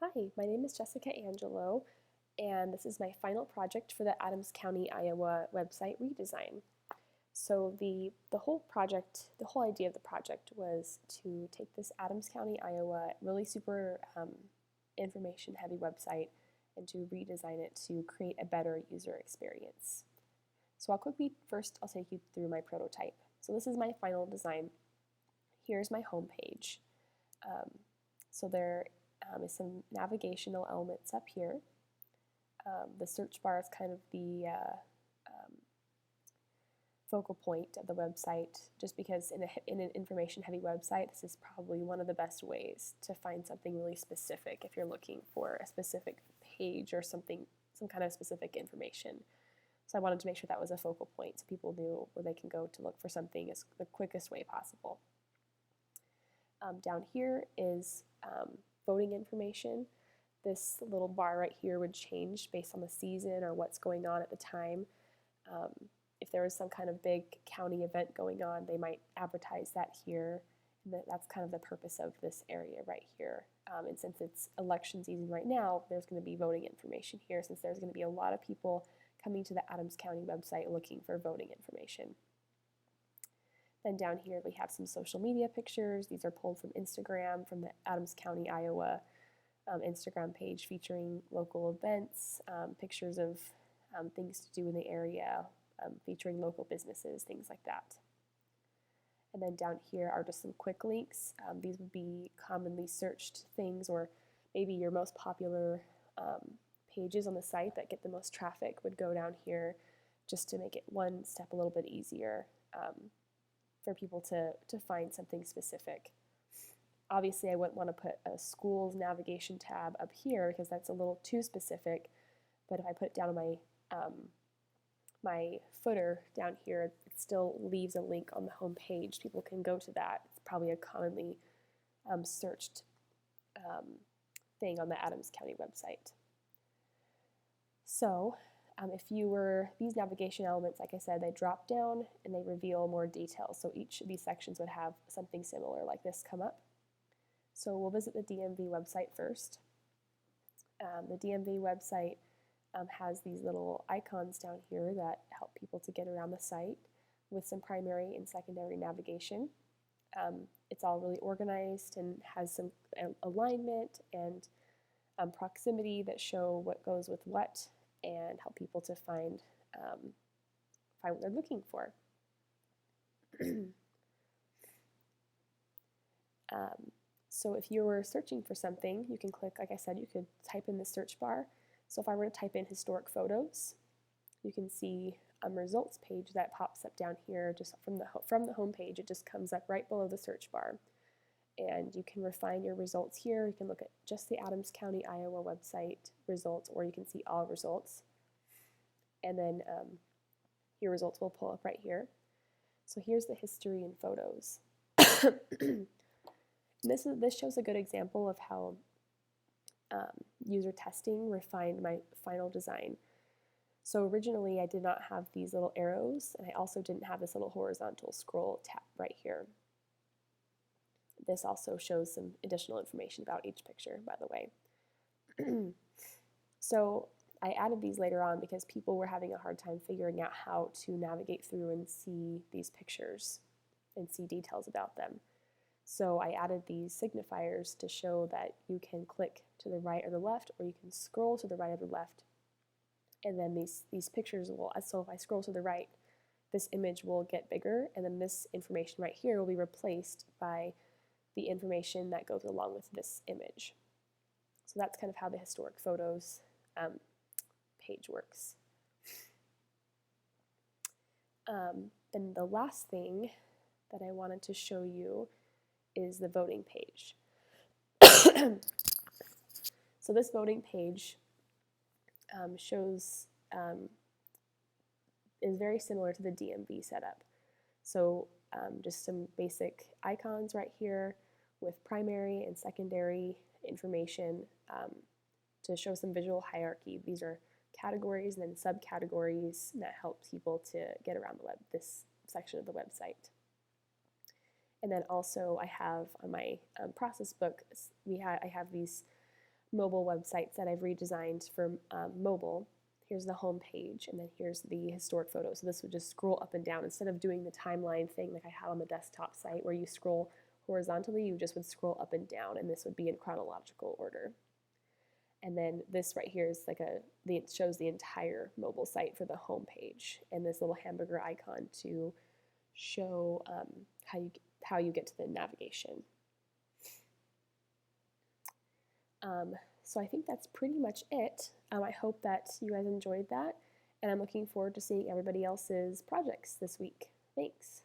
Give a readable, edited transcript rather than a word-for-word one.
Hi, my name is Jessica Angelo, and this is my final project for the Adams County, Iowa website redesign. So the whole project, the whole idea of the project was to take this Adams County, Iowa really super information-heavy website and to redesign it to create a better user experience. So I'll take you through my prototype. So this is my final design. Here's my home page. So there is some navigational elements up here. The search bar is kind of the focal point of the website, just because in an information-heavy website, this is probably one of the best ways to find something really specific if you're looking for a specific page or some kind of specific information. So I wanted to make sure that was a focal point so people knew where they can go to look for something as the quickest way possible. Down here is voting information. This little bar right here would change based on the season or what's going on at the time. If there was some kind of big county event going on, they might advertise that here. And that's kind of the purpose of this area right here. And since it's election season right now, there's going to be voting information here, since there's going to be a lot of people coming to the Adams County website looking for voting information. Then down here we have some social media pictures. These are pulled from Instagram, from the Adams County, Iowa Instagram page featuring local events, pictures of things to do in the area, featuring local businesses, things like that. And then down here are just some quick links. These would be commonly searched things, or maybe your most popular pages on the site that get the most traffic would go down here, just to make it one step a little bit easier for people to find something specific. Obviously, I wouldn't want to put a school's navigation tab up here because that's a little too specific, but if I put it down on my footer down here, it still leaves a link on the home page. People can go to that. It's probably a commonly searched thing on the Adams County website. So these navigation elements, like I said, they drop down and they reveal more details. So each of these sections would have something similar like this come up. So we'll visit the DMV website first. The DMV website has these little icons down here that help people to get around the site with some primary and secondary navigation. It's all really organized and has some alignment and proximity that show what goes with what and help people to find what they're looking for. So if you were searching for something, you can click, like I said, you could type in the search bar. So if I were to type in historic photos, you can see a results page that pops up down here just from the home page. It just comes up right below the search bar. And you can refine your results here. You can look at just the Adams County, Iowa website results, or you can see all results. And then your results will pull up right here. So here's the history and photos. And this shows a good example of how user testing refined my final design. So originally I did not have these little arrows, and I also didn't have this little horizontal scroll tab right here. This also shows some additional information about each picture, by the way. So I added these later on because people were having a hard time figuring out how to navigate through and see these pictures and see details about them. So I added these signifiers to show that you can click to the right or the left, or you can scroll to the right or the left. And then these pictures will, so if I scroll to the right, this image will get bigger, and then this information right here will be replaced by the information that goes along with this image. So that's kind of how the historic photos page works. Then the last thing that I wanted to show you is the voting page. So this voting page is very similar to the DMV setup. So just some basic icons right here with primary and secondary information to show some visual hierarchy. These are categories and then subcategories that help people to get around this section of the website. And then also I have on my process book, I have these mobile websites that I've redesigned for mobile. Here's the home page, and then here's the historic photos. So this would just scroll up and down. Instead of doing the timeline thing like I had on the desktop site where you scroll horizontally, you just would scroll up and down, and this would be in chronological order. And then this right here is like it shows the entire mobile site for the home page, and this little hamburger icon to show how you get to the navigation. So I think that's pretty much it. I hope that you guys enjoyed that, and I'm looking forward to seeing everybody else's projects this week. Thanks.